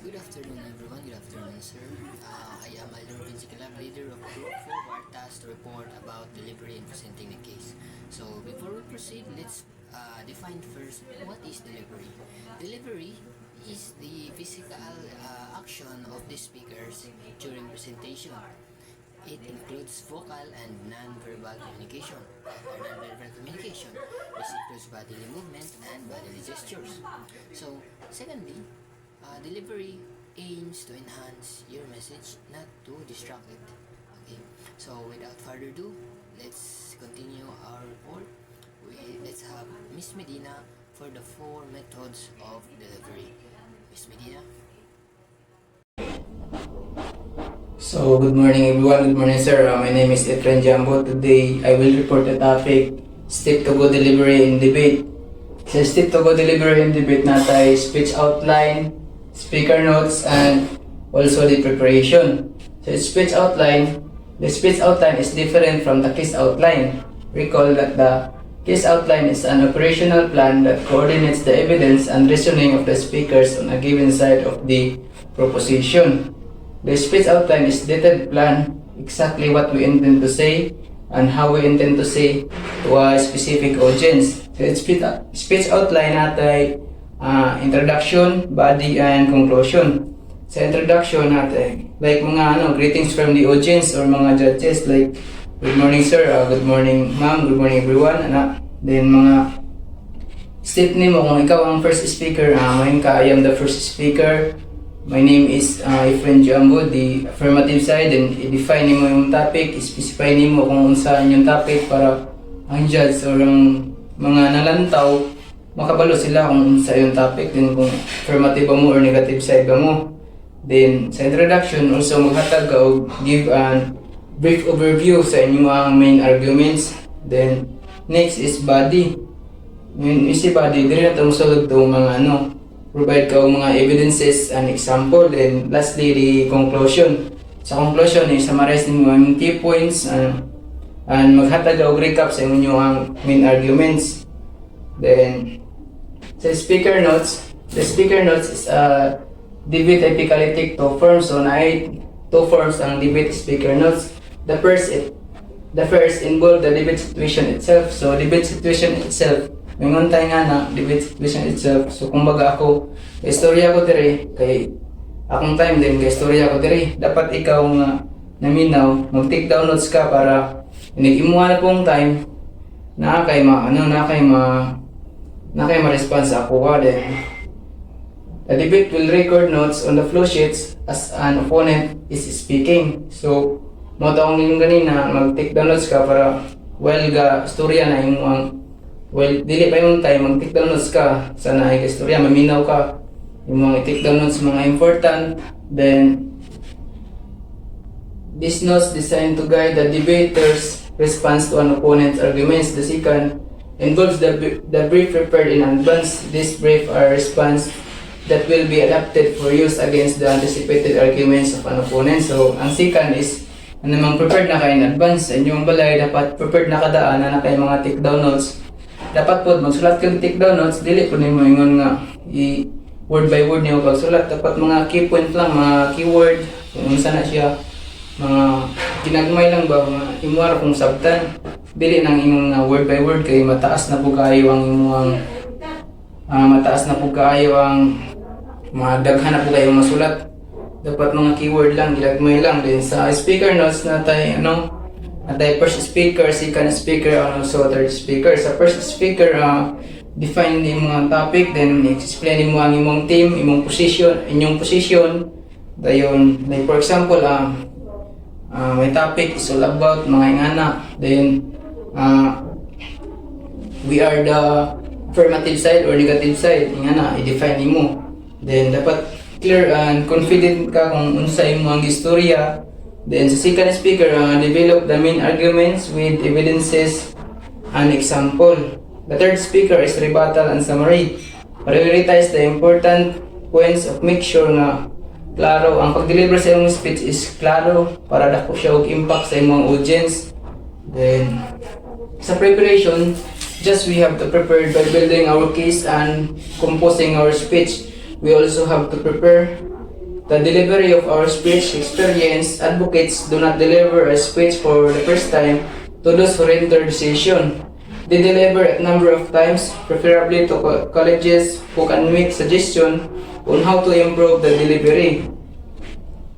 Good afternoon, everyone. Good afternoon, sir. I am Alvin Vincicalab, leader of Group 4, who are tasked to report about delivery and presenting the case. So, before we proceed, let's define first what is delivery. Delivery is the physical action of the speakers during presentation. It includes vocal and non-verbal communication. This includes bodily movement and bodily gestures. So, secondly, delivery aims to enhance your message, not to distract it. Okay, so without further ado, let's continue our report. Let's have Miss Medina for the 4 methods of delivery. Miss Medina. So, good morning everyone. Good morning sir. My name is Efren Jambo. Today, I will report the topic, Step to Go Delivery in Debate. Sa Step to Go Delivery in Debate natin, speech outline, speaker notes, and also the preparation. So, the speech outline is different from the case outline. Recall that the case outline is an operational plan that coordinates the evidence and reasoning of the speakers on a given side of the proposition. The speech outline is detailed plan, exactly what we intend to say and how we intend to say to a specific audience. So, speech outline natin introduction, body, and conclusion. Sa introduction natin, like mga greetings from the audience or mga judges like good morning sir, good morning ma'am, good morning everyone, then mga step nimo kung ikaw ang first speaker, mahin ka, I am the first speaker. My name is Efren Jambo, the affirmative side, and i-define nimo yung topic, i-specify nimo kung saan yung topic para ang judge or ang mga nalantaw makabalo sila kung sa yung topic, din kung affirmative ba mo or negative side ba mo. Then sa introduction, also maghatag ka o give a brief overview sa inyong main arguments. Then next is body. When we say body, dire na itong sulod itong mga provide ka mga evidences and example. Then lastly, the conclusion. Sa conclusion, summarize mo ang key points and maghatag ka og recap sa inyong main arguments. Then sa speaker notes, the speaker notes is a debate typically take 2 forms. So na 2 forms ang debate speaker notes. The first involve the debate situation itself. So debate situation itself, mingon tayo nga na debate situation itself. So kumbaga ako, istorya ko dire kay akong time din kay istorya ko dire. Dapat ikaw nga naminaw, mag-take down notes ka para imuha na pong time na kay ma-response sa ako ka din. The debate will record notes on the flow sheets as an opponent is speaking. So, mo taong ninyong ganina, mag-take down notes ka para while ga istorya na yung dili pa yung time, mag-take down notes ka sa naay istorya, maminaw ka yung mga take down notes, mga important. Then, these notes designed to guide the debater's response to an opponent's arguments. The second involves the brief prepared in advance. This brief are response that will be adapted for use against the anticipated arguments of an opponent. So, ang second is namang prepared na kayo in advance. Sa inyong balay, dapat prepared na kadaan na kayo mga take down notes. Dapat po, magsulat kang take down notes, dili po nimo ingon nga word by word niyo pagsulat. Dapat mga key point lang, mga keyword, kung saan na siya, mga ginagmay lang ba, mga imuara kung sabtan. Dili nang imong word by word kay mataas na po kayo ang imong madaghan na po kayo masulat. Dapat mga keyword lang, gilagmay lang. Then sa speaker notes natay natay first speaker, second speaker, also third speaker. Sa first speaker, define the mga topic, then explain mo ang imong team, inyong position. Dayon, like for example, my topic is all about mga ingana. Then we are the affirmative side or negative side, ingana, i-define mo. Then dapat clear and confident ka kung unsay mo ang istorya. Then sa second speaker, develop the main arguments with evidences and example. The third speaker is rebuttal and summary. Prioritize the important points of make sure na klaro ang pag-deliver sa imong speech is klaro para dako siya og impact sa imong audience. Then sa preparation, just we have to prepare by building our case and composing our speech. We also have to prepare the delivery of our speech. Experienced advocates do not deliver a speech for the first time to those who render decision. They deliver a number of times, preferably to colleges who can make suggestion on how to improve the delivery.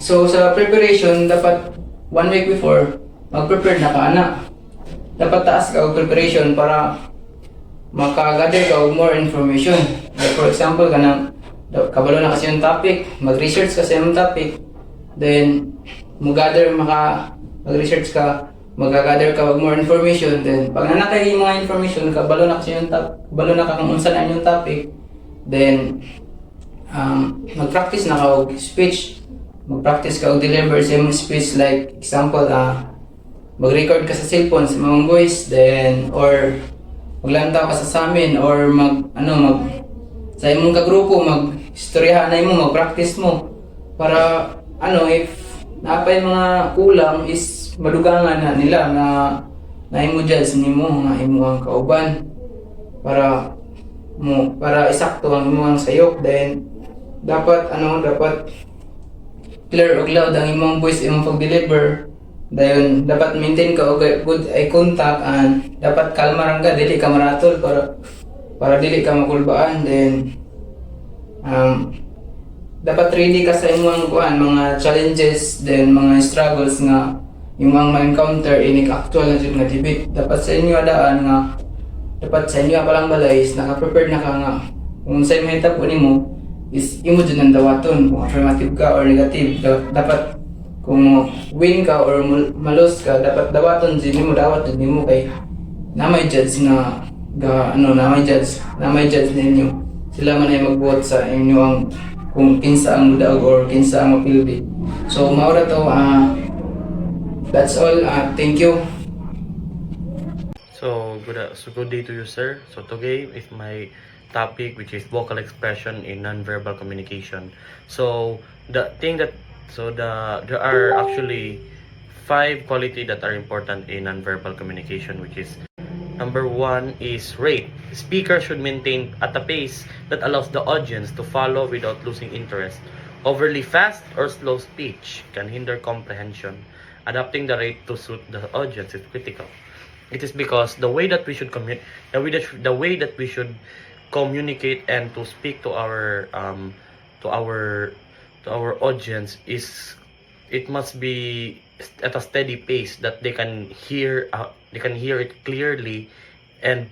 So sa preparation, dapat 1 week before, mag-prepare na ka ana. Dapat taas ka og preparation para makagather ka og more information. Like for example, kabalo na kasi yung topic, mag-research ka sa yung topic, then mag-research ka, mag-gather ka og more information, then pag nanakay yung mga information, kabalo na kasi yung kabalo na ka kung unsa na yung topic, then mag-practice na ka og speech, mag-practice ka og deliver sa yung speech. Like example, mag-record ka sa cellphone sa mga voice, then or maglantaw ka sa amin, or sa imong kagrupo, mag-istoryahan na mo, mag-practice mo para if napay mga kulang is madugangan na nila na imo judge nimo nga imo ang kauban para isakto ang imo ang sayop. Then dapat clear og loud ang imong voice, imong pag-deliver. Dayon dapat maintain ka og good eye contact, and dapat kalma ra ka, dili ka maratol para dili ka makulbaan. Then dapat ready ka sa imong mga challenges, then mga struggles nga imong ma-encounter in actual na jud nga debate. Dapat sa inyo adaan nga dapat sa inyo palang balay is naka-prepared na ka nga kung sa mahitap nimo is imo jud nang dawaton kung affirmative ka or negative. Dapat kung win ka or malose ka, dapat dawaton jud nimo kay namay judge ninyo. Sila man ay magbuhat sa inyo ang kung kinsa ang mudaog or kinsa ang mapildi. So maura to, that's all. Thank you. So good day to you, sir. So today is my topic, which is vocal expression in non-verbal communication. So there are actually 5 qualities that are important in non-verbal communication, which is number 1 is rate. Speakers should maintain at a pace that allows the audience to follow without losing interest. Overly fast or slow speech can hinder comprehension. Adapting the rate to suit the audience is critical. It is because the way that we should communicate and to speak to our audience is, it must be at a steady pace that they can hear it clearly, and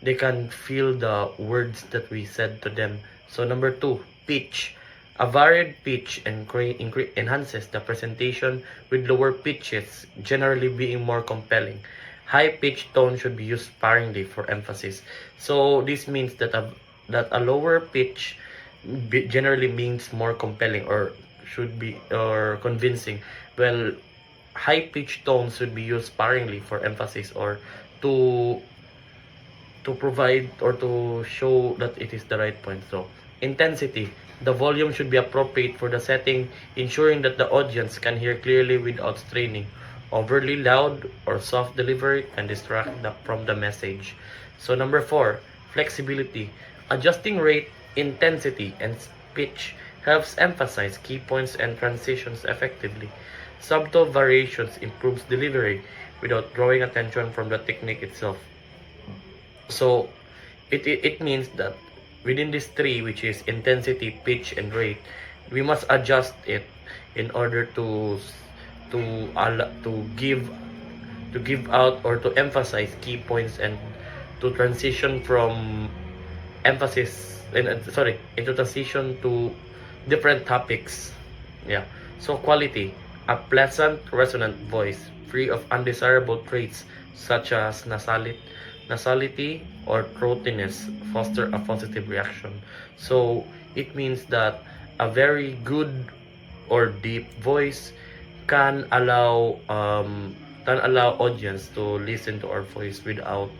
they can feel the words that we said to them. So number 2, pitch. A varied pitch enhances the presentation, with lower pitches generally being more compelling. High pitch tone should be used sparingly for emphasis. So this means that a lower pitch generally means more compelling or convincing. Well, high pitch tones should be used sparingly for emphasis or to provide or to show that it is the right point. So intensity. The volume should be appropriate for the setting, ensuring that the audience can hear clearly without straining. Overly loud or soft delivery can distract from the message. So number 4, flexibility. Adjusting rate, intensity, and pitch helps emphasize key points and transitions effectively. Subtle variations improves delivery without drawing attention from the technique itself. So it means that within these 3, which is intensity, pitch, and rate, we must adjust it in order to give out or to emphasize key points and to transition from into transition to different topics. Yeah. So quality. A pleasant, resonant voice free of undesirable traits such as nasality or throatiness foster a positive reaction. So it means that a very good or deep voice can allow audience to listen to our voice without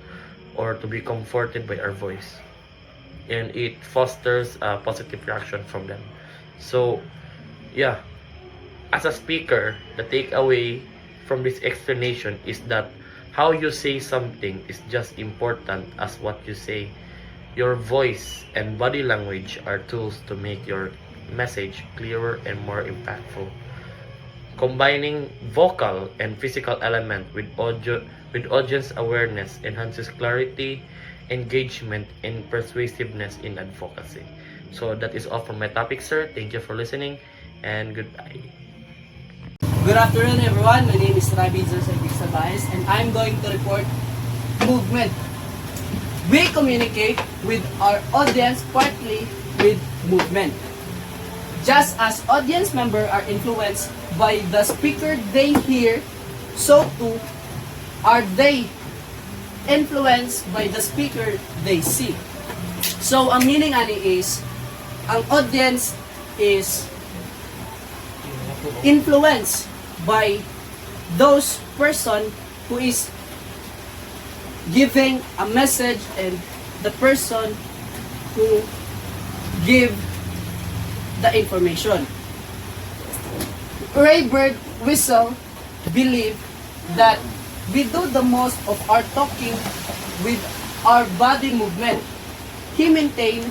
or to be comforted by our voice, and it fosters a positive reaction from them. So yeah, as a speaker, the takeaway from this explanation is that how you say something is just important as what you say. Your voice and body language are tools to make your message clearer and more impactful. Combining vocal and physical element with audience awareness enhances clarity, engagement, and persuasiveness in advocacy. So that is all for my topic, sir. Thank you for listening, and goodbye. Good afternoon, everyone. My name is Rabi Joseph Sabais, and I'm going to report movement. We communicate with our audience partly with movement. Just as audience members are influenced by the speaker they hear, so too are they influenced by the speaker they see. So, ang meaning ani is, ang audience is influenced by those person who is giving a message and the person who give the information. Ray Birdwhistell believe that we do the most of our talking with our body movement. He maintained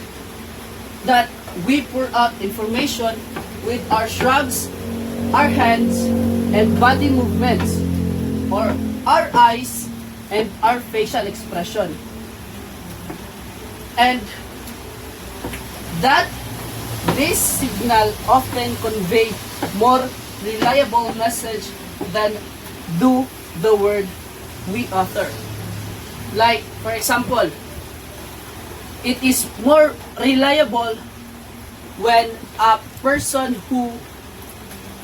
that we pour out information with our shrugs, our hands, and body movements, or our eyes and our facial expression. And that this signal often convey more reliable message than do the word we utter. Like, for example, it is more reliable when a person who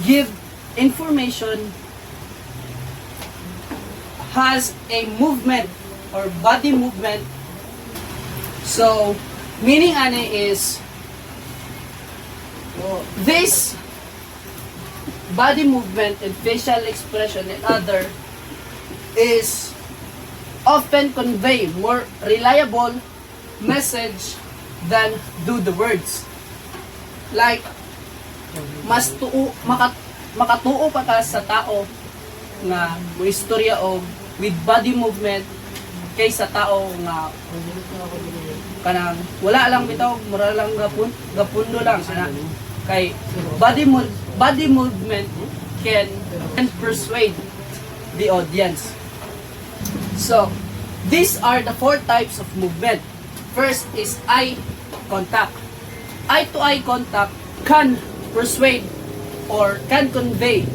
give information has a movement or body movement. So, meaning ani is this body movement and facial expression and other is often convey more reliable message than do the words. Like, mas makatuo pa ka sa tao nga mo istorya o with body movement kaysa tao nga kanang wala lang bitaw, mura lang gapundo lang ana kay body movement can persuade the audience. So, these are the 4 types of movement. First is eye contact. Eye-to-eye contact can persuade or can convey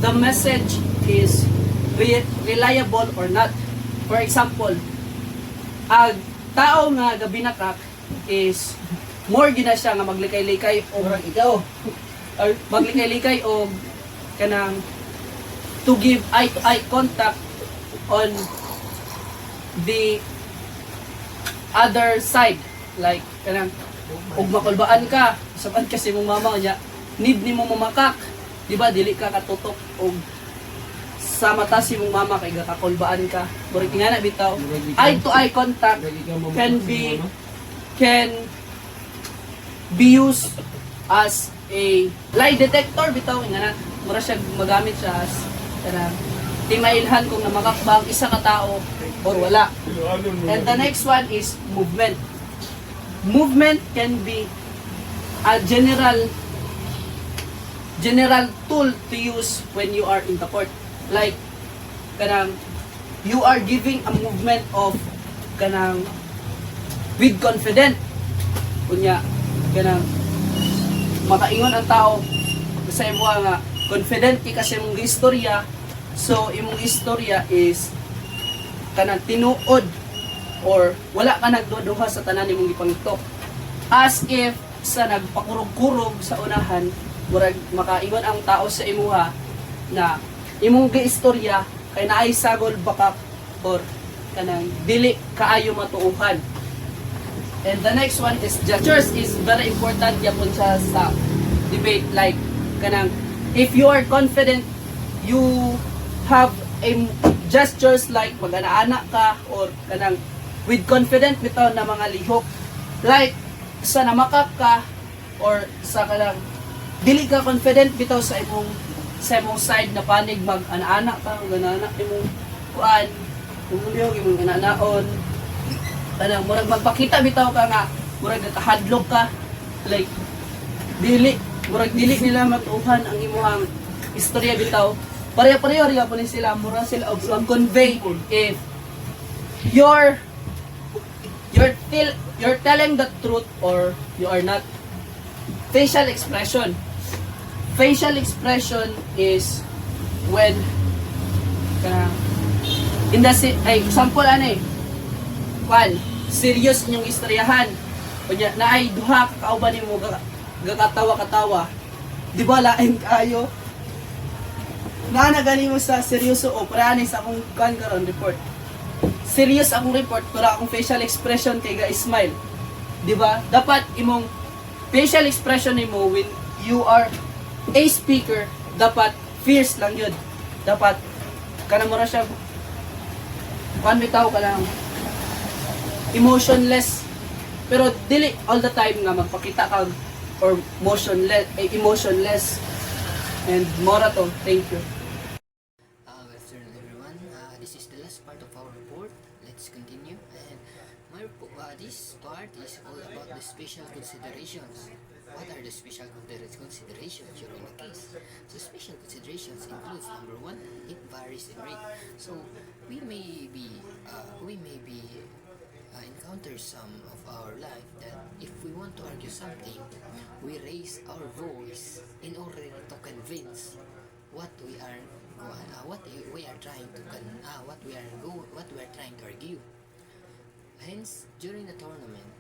the message is reliable or not. For example, ang tao nga gabinakak is more gina siya nga maglikay-likay o ikaw or maglikay-likay o kanang to give eye-to-eye contact on the other side, like kanang ug makulbaan ka saban kasi mong mama niya need nimo mamakak, di ba, dili ka katutok og sa mata si mong mama kay gakakulbaan ka. Murag nga na bitaw eye to eye contact can be used as a lie detector bitaw nga na mura siya magamit siya as kanang timailhan kung namakak ba ang isa ka tao or wala. And the next one is movement. Movement can be a general tool to use when you are in the court. Like, kanang you are giving a movement of kanang with confident. Kunya, kanang makaingon ang tao sa imo nga confident ki kasi mong istorya. So, imong istorya is kanang tinuod or wala ka nagduduha sa tanan nimong gipangtok. As if sa nagpakurog-kurog sa unahan, murag makaingon ang tao sa imuha na imong giistorya kay naay sagol bakak or kanang dili kaayo matuuhan. And the next one is gestures is very important yapon siya sa debate. Like kanang if you are confident, you have a gestures like mag-ana-ana ka or kanang with confident bitaw na mga lihok. Like sa namakak ka or sa kanang dili ka confident bitaw sa imong side na panig mag-ana-ana ka o ganana imong kuan imong ana-anaon kanang murag magpakita bitaw ka nga murag nakahadlok ka like dili nila matuhan ang imuhang istorya bitaw. Pareho-pareho rin po ni sila, mura sila og convey if you're telling the truth or you are not. Facial expression. Facial expression is when example serious inyong istoryahan. Kunya na ay duha ka kauban nimo gakatawa-katawa. Di ba lain kayo? Gani mo sa seryoso o prani sa akong karon report. Serious akong report pero akong facial expression kay ga-smile. Di ba? Dapat imong facial expression nimo when you are a speaker, dapat fierce lang yun. Dapat kanang mura siya bitaw ka lang emotionless. Pero dili all the time nga magpakita ka or emotionless. And mora to. Thank you. Good afternoon, everyone. This is the last part of our report. Let's continue. And this part is all about the special considerations. What are the special considerations during the case? So special considerations includes number one, it varies in rate. So we may be encounter some of our life that if we want to argue something, we raise our voice in order to convince what we are trying to argue. Hence, during the tournament,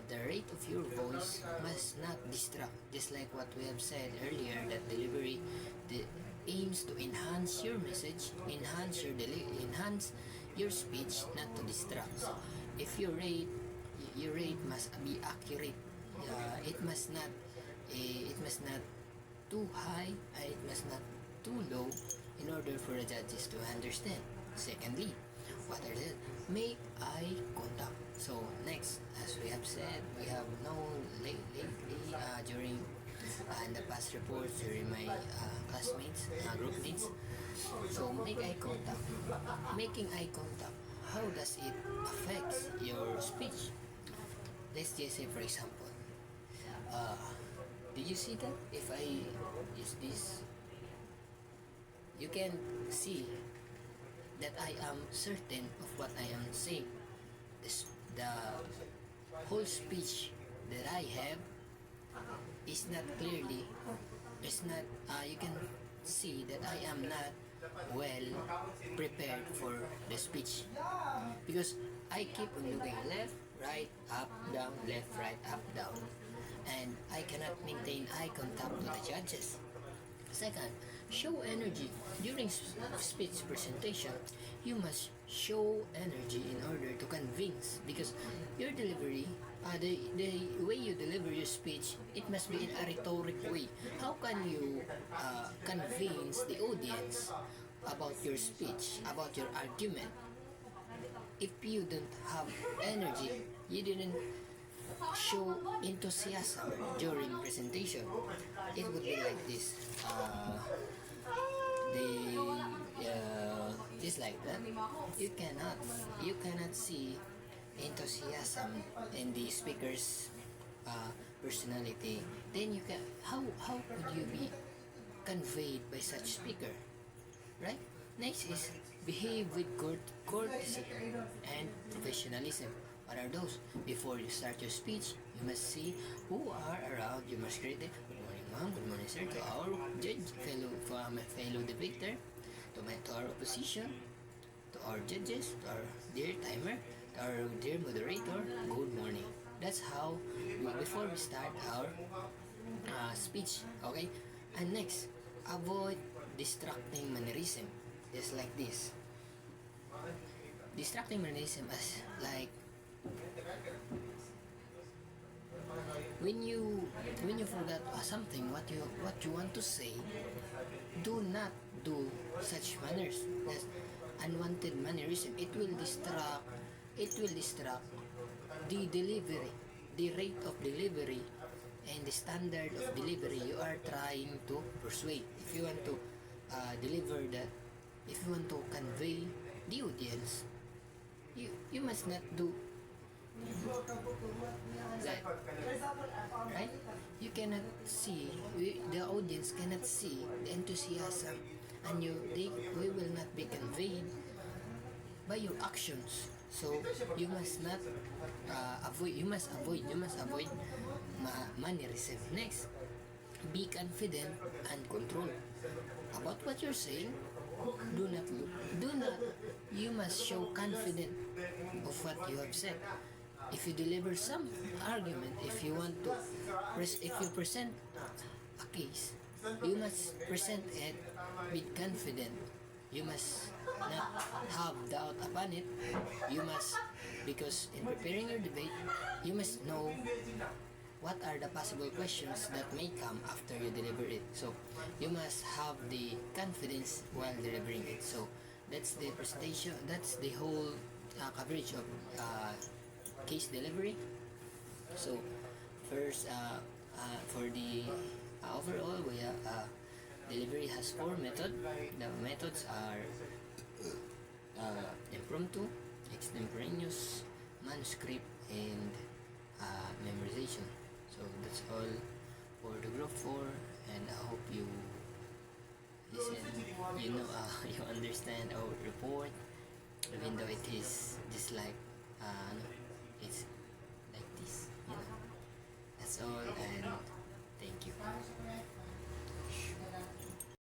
the rate of your voice must not distract. Just like what we have said earlier, that delivery aims to enhance your message, enhance your speech, not to distract. So, if your rate must be accurate. It must not too high, it must not too low, in order for the judges to understand. Secondly, what are they? Make eye contact. So next, as we have said, we have known lately during in the past reports during my classmates, group mates. So make eye contact. Making eye contact, how does it affect your speech? Let's just say, for example, did you see that? If I use this, you can see that I am certain of what I am saying. The whole speech that I have is not clearly, you can see that I am not well prepared for the speech, because I keep on looking left, right, up, down, left, right, up, down, and I cannot maintain eye contact with the judges. Second, show energy. During speech presentation, you must show energy in order to convince, because your delivery, the way you deliver your speech, it must be in a rhetoric way. How can you convince the audience about your speech, about your argument, if you don't have energy, you didn't show enthusiasm during presentation? It would be like this. Just like that. You cannot see enthusiasm in the speaker's personality. Then you can how could you be conveyed by such speaker, right? Next is behave with courtesy and professionalism. What are those? Before you start your speech, you must see who are around. You must greet them. Good morning, ma'am. Good morning, sir. To our judge, fellow debater, to our opposition, to our judges, to our dear timer, to our dear moderator. Good morning. That's how before we start our speech. Okay. And next, avoid distracting mannerism. Just like this. Distracting mannerism as like when you forgot something what you want to say, do not do such manners. That's unwanted mannerism. It will distract the delivery, the rate of delivery, and the standard of delivery you are trying to persuade. If you want to deliver that, if you want to convey the audience, you must not do That, right? You cannot see, the audience cannot see the enthusiasm, and we will not be conveyed by your actions. So you must not you must avoid mannerism. Next, be confident and control about what you're saying. Do not, you must show confident of what you have said. If you deliver some argument, if you want to, if you present a case, you must present it with confident. You must not have doubt upon it. You must, because in preparing your debate, you must know what are the possible questions that may come after you deliver it. So you must have the confidence while delivering it. So that's the presentation, that's the whole coverage of case delivery. So first, for the overall, we have delivery has 4 methods. The methods are impromptu, extemporaneous, manuscript, and memorization. So that's all for the group 4, and I hope you listen, you understand our report, even though it is just like it's like this, That's all, and thank you.